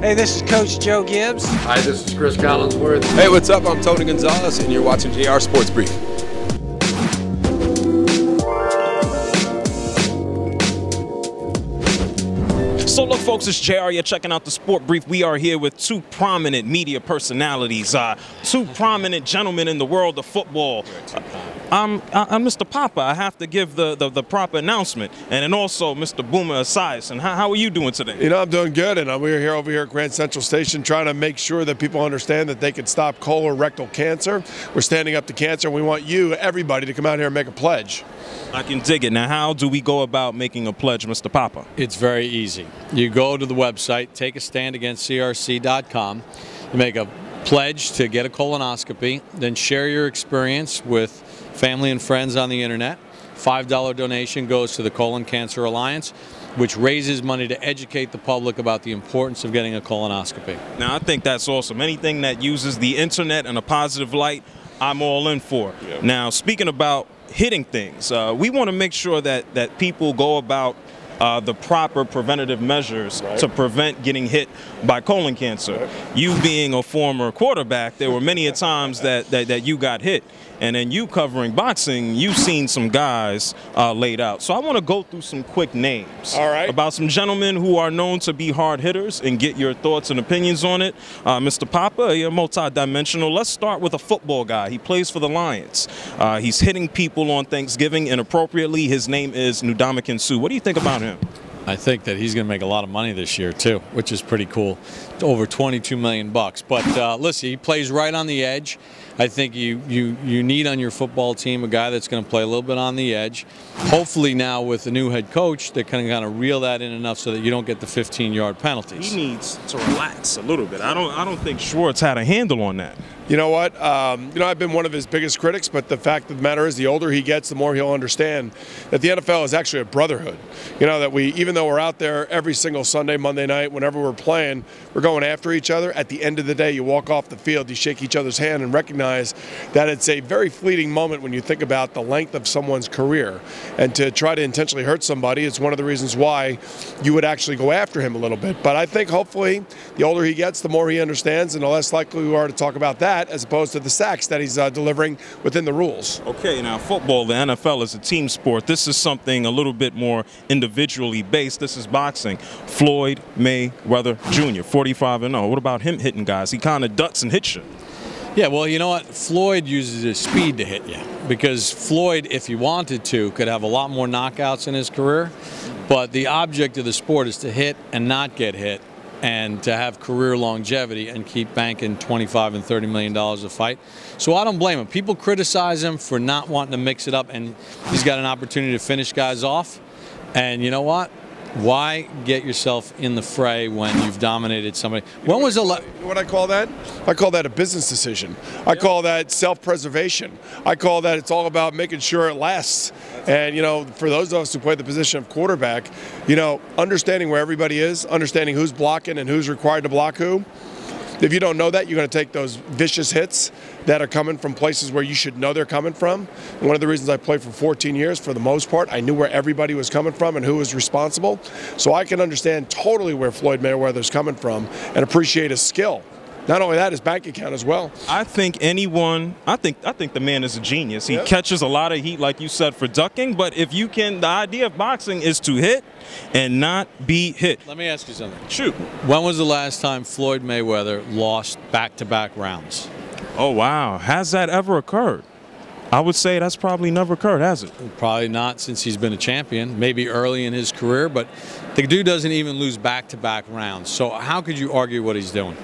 Hey, this is Coach Joe Gibbs. Hi, this is Chris Collinsworth. Hey, what's up? I'm Tony Gonzalez, and you're watching JR Sports Brief. So look, folks, it's JR. You're checking out the Sport Brief. We are here with two prominent media personalities, two prominent gentlemen in the world of football. I'm Mr. Papa. I have to give the proper announcement, and then also Mr. Boomer Esiason. How are you doing today? You know, I'm doing good, and we're here over here at Grand Central Station trying to make sure that people understand that they can stop colorectal cancer. We're standing up to cancer, and we want you, everybody, to come out here and make a pledge. I can dig it. Now, how do we go about making a pledge, Mr. Papa? It's very easy. You go to the website, takeastandagainstcrc.com, you make a pledge to get a colonoscopy, then share your experience with family and friends on the internet. $5 donation goes to the Colon Cancer Alliance, which raises money to educate the public about the importance of getting a colonoscopy. Now, I think that's awesome. Anything that uses the internet in a positive light, I'm all in for. Yep. Now, speaking about hitting things, we want to make sure that people go about the proper preventative measures to prevent getting hit by colon cancer. You being a former quarterback, there were many a times that you got hit. And then you covering boxing, you've seen some guys laid out. So I want to go through some quick names about some gentlemen who are known to be hard hitters and get your thoughts and opinions on it. Mr. Papa, you're multi-dimensional. Let's start with a football guy. He plays for the Lions. He's hitting people on Thanksgiving inappropriately. His name is Ndamukong Suh. What do you think about him? I think that he's going to make a lot of money this year too, which is pretty cool. Over $22 million bucks. But listen, he plays right on the edge. I think you need on your football team a guy that's going to play a little bit on the edge. Hopefully now with the new head coach, they kind of reel that in enough so that you don't get the 15-yard penalties. He needs to relax a little bit. I don't think Schwartz had a handle on that. You know what? I've been one of his biggest critics, but the fact of the matter is the older he gets, the more he'll understand that the NFL is actually a brotherhood. You know, that even though we're out there every single Sunday, Monday night, whenever we're playing, we're going after each other. At the end of the day, you walk off the field, you shake each other's hand and recognize that it's a very fleeting moment when you think about the length of someone's career. And to try to intentionally hurt somebody, it's one of the reasons why you would actually go after him a little bit. But I think hopefully the older he gets, the more he understands, and the less likely we are to talk about that as opposed to the sacks that he's delivering within the rules. Okay, now football, the NFL is a team sport. This is something a little bit more individually based. This is boxing. Floyd Mayweather Jr., 45-0. What about him hitting guys? He kind of ducks and hits you. Yeah, well, you know what? Floyd uses his speed to hit you because Floyd, if he wanted to, could have a lot more knockouts in his career. But the object of the sport is to hit and not get hit, and to have career longevity and keep banking $25 and $30 million a fight. So I don't blame him. People criticize him for not wanting to mix it up, and he's got an opportunity to finish guys off. And you know what? Why get yourself in the fray when you've dominated somebody? When was the You know what I call that? I call that a business decision. I call that self-preservation. I call that it's all about making sure it lasts. And, you know, for those of us who play the position of quarterback, you know, understanding where everybody is, understanding who's blocking and who's required to block who. If you don't know that, you're going to take those vicious hits that are coming from places where you should know they're coming from. And one of the reasons I played for 14 years, for the most part, I knew where everybody was coming from and who was responsible. So I can understand totally where Floyd Mayweather's coming from and appreciate his skill. Not only that, his bank account as well. I think the man is a genius. He catches a lot of heat, like you said, for ducking. But if you can, the idea of boxing is to hit and not be hit. Let me ask you something. Shoot. When was the last time Floyd Mayweather lost back-to-back rounds? Oh, wow. Has that ever occurred? I would say that's probably never occurred, has it? Probably not since he's been a champion, maybe early in his career, but the dude doesn't even lose back-to-back rounds. So how could you argue what he's doing?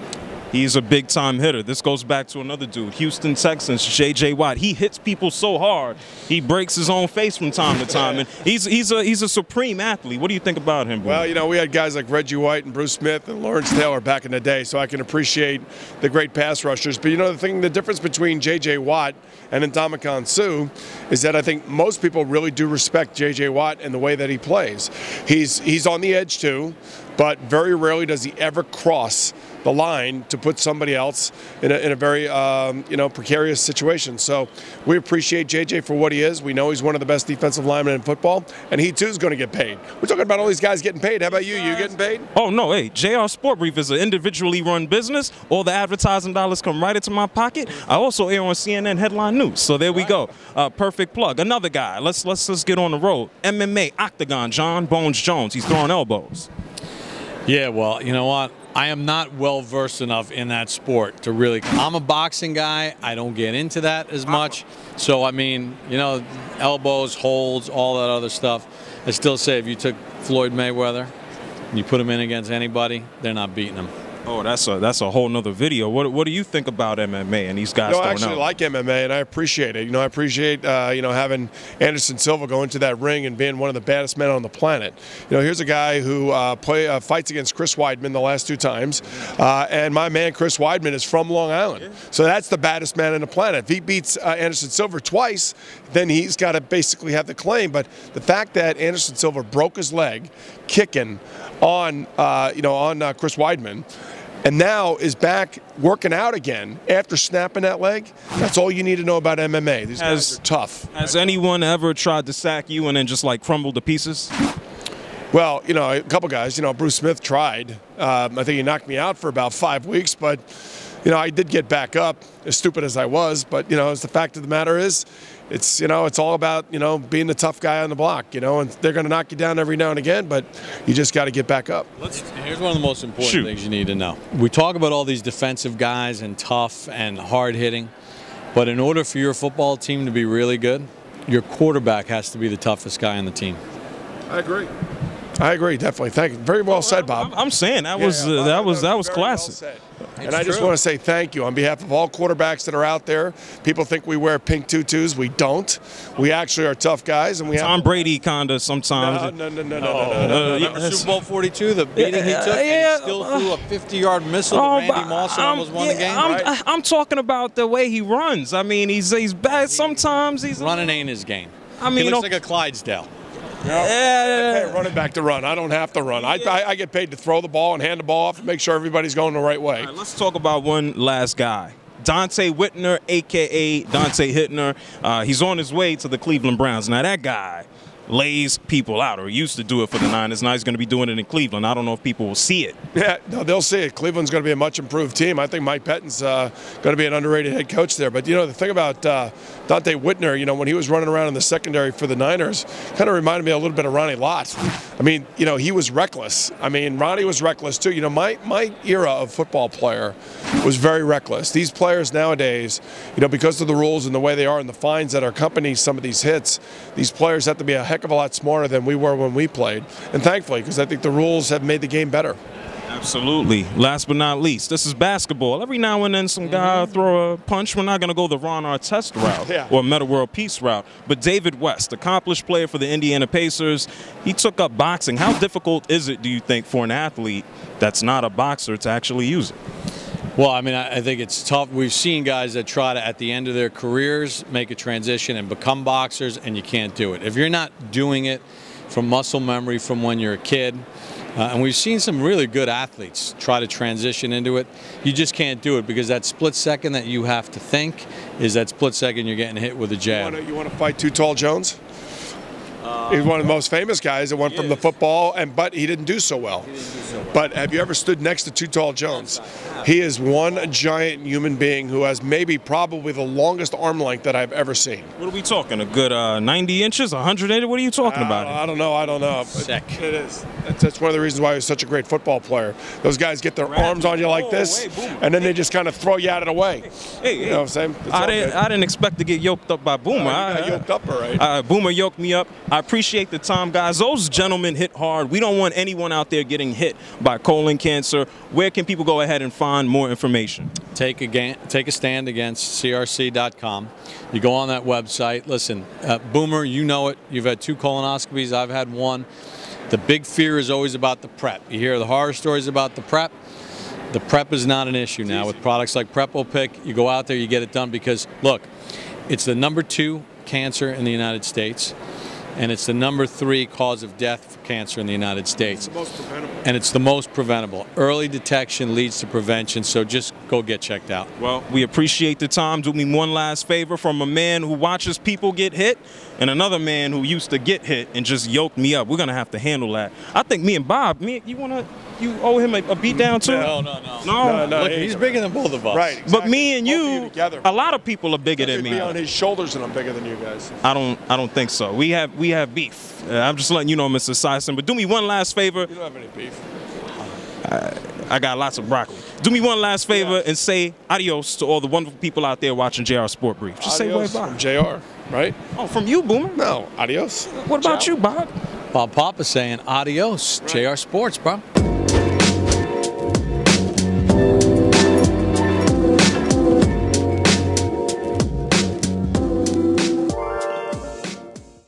He's a big-time hitter. This goes back to another dude, Houston Texans, J.J. Watt. He hits people so hard, he breaks his own face from time to time. And he's a supreme athlete. What do you think about him, Boone? Well, you know, we had guys like Reggie White and Bruce Smith and Lawrence Taylor back in the day, so I can appreciate the great pass rushers. But, you know, the difference between J.J. Watt and Ndamukong Suh is that I think most people really do respect J.J. Watt and the way that he plays. He's on the edge, too. but very rarely does he ever cross the line to put somebody else in a very precarious situation. So we appreciate JJ for what he is. We know he's one of the best defensive linemen in football, and he too is going to get paid. We're talking about all these guys getting paid. How about you? You getting paid? Oh no, hey, JR Sport Brief is an individually run business. All the advertising dollars come right into my pocket. I also air on CNN Headline News. So there we go. Perfect plug. Another guy. Let's get on the road. MMA Octagon. John Bones Jones. He's throwing elbows. Yeah, well, you know what? I am not well versed enough in that sport to really. I'm a boxing guy. I don't get into that as much. So, I mean, elbows, holds, all that other stuff. I still say if you took Floyd Mayweather and you put him in against anybody, they're not beating him. Oh, that's a whole nother video. What do you think about MMA and these guys? I actually like MMA, and I appreciate it. I appreciate having Anderson Silva go into that ring and being one of the baddest men on the planet. Here's a guy who fights against Chris Weidman the last 2 times, and my man Chris Weidman is from Long Island, so that's the baddest man on the planet. If he beats Anderson Silva twice, then he's got to basically have the claim. But the fact that Anderson Silva broke his leg kicking on Chris Weidman, and now is back working out again after snapping that leg, that's all you need to know about MMA. These guys are tough. Has anyone ever tried to sack you and then just like crumbled to pieces? Well, a couple guys. Bruce Smith tried. I think he knocked me out for about 5 weeks, but I did get back up, as stupid as I was. But as the fact of the matter is, it's all about being the tough guy on the block. And they're going to knock you down every now and again, but you just got to get back up. Here's one of the most important things you need to know. We talk about all these defensive guys and tough and hard hitting, but in order for your football team to be really good, your quarterback has to be the toughest guy on the team. I agree, definitely. Thank you. Very well said, Bob. I'm saying that was classic. Well, and I just want to say thank you on behalf of all quarterbacks that are out there. People think we wear pink tutus. We don't. We actually are tough guys, and we Tom Brady kind of sometimes. No. Super Bowl 42, the beating he took, and he still threw a 50-yard missile to Randy Moss and almost won the game. I'm talking about the way he runs. I mean, he's bad. Sometimes he's running ain't his game. I mean, he looks like a Clydesdale. I pay running back to run. I don't have to run. I get paid to throw the ball and hand the ball off and make sure everybody's going the right way. All right, let's talk about one last guy. Donte Whitner, a.k.a. Dante Hittner. He's on his way to the Cleveland Browns. Now, that guy lays people out, or used to do it for the Niners. Now he's going to be doing it in Cleveland. I don't know if people will see it. Yeah, no, they'll see it. Cleveland's going to be a much improved team. I think Mike Pettine's going to be an underrated head coach there. But, the thing about Donte Whitner, when he was running around in the secondary for the Niners, kind of reminded me a little bit of Ronnie Lott. I mean, he was reckless. I mean, Ronnie was reckless too. My era of football player was very reckless. These players nowadays, because of the rules and the way they are and the fines that accompany some of these hits, these players have to be a heck of a lot smarter than we were when we played. And thankfully, because I think the rules have made the game better. Absolutely. Last but not least, this is basketball. Every now and then some guy will throw a punch. We're not going to go the Ron Artest route or Metta World Peace route. But David West, accomplished player for the Indiana Pacers, he took up boxing. How difficult is it, do you think, for an athlete that's not a boxer to actually use it? Well, I mean, I think it's tough. We've seen guys that try to, at the end of their careers, make a transition and become boxers, and you can't do it. If you're not doing it from muscle memory from when you're a kid, and we've seen some really good athletes try to transition into it, you just can't do it because that split second that you have to think is that split second you're getting hit with a jab. You want to fight Too Tall Jones? He's one of the most famous guys that went from the football, but he didn't do so well. But have you ever stood next to Too Tall Jones? He is one giant human being who has probably the longest arm length that I've ever seen. What are we talking? A good 90 inches, 180? What are you talking about? I don't know. Sick. It is. That's one of the reasons why he was such a great football player. Those guys get their arms on you like this, and then they just kind of throw you out of the way. You know what I'm saying? I didn't expect to get yoked up by Boomer. You got yoked up, all right. Boomer yoked me up. I appreciate the time, guys. Those gentlemen hit hard. We don't want anyone out there getting hit by colon cancer. Where can people go ahead and find more information? Take a stand against crc.com. You go on that website. Listen, Boomer, you know it. You've had 2 colonoscopies. I've had 1. The big fear is always about the prep. You hear the horror stories about the prep. The prep is not an issue now with products like Prep-O-Pick. You go out there, you get it done because, look, it's the #2 cancer in the United States. and it's the #3 cause of death for cancer in the United States. It's the most preventable. And it's the most preventable. Early detection leads to prevention, so just go get checked out. Well, we appreciate the time. Do me one last favor from a man who watches people get hit and another man who used to get hit and just yoked me up. We're going to have to handle that. I think me and Bob, you owe him a beat down too? No. No? No, Look, he's bigger than both of us. Right. Exactly. But me and Both of you, together. a lot of people are bigger than You'd me. be on his shoulders, and I'm bigger than you guys. I don't think so. We have beef. I'm just letting you know, Mr. Sison. But do me one last favor. You don't have any beef. I got lots of broccoli. Do me one last favor and say adios to all the wonderful people out there watching JR Sport Brief. Just Adios say bye. from JR, right? Oh, from you, Boomer? No, adios. What about you, Bob? Bob Papa saying adios, JR Sports, bro.